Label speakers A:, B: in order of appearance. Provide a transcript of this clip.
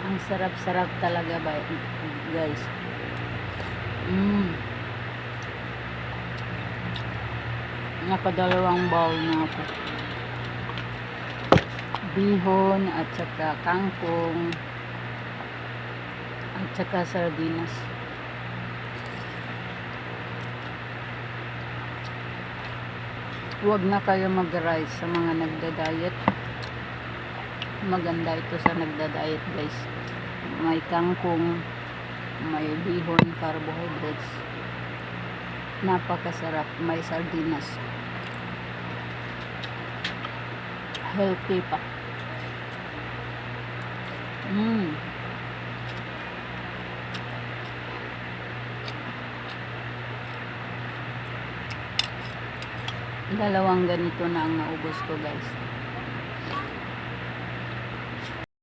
A: Ang sarap-sarap talaga ba, guys. Nakadalawang bowl na ako. Bihon at saka kangkong at saka sardinas. Huwag na kayo mag-rice sa mga nagda-diet. Maganda ito sa nagda-diet, guys. May kangkong, may bihon, carbohydrates. Napakasarap. May sardinas. Healthy pa. Dalawang ganito na ang naubos ko, guys.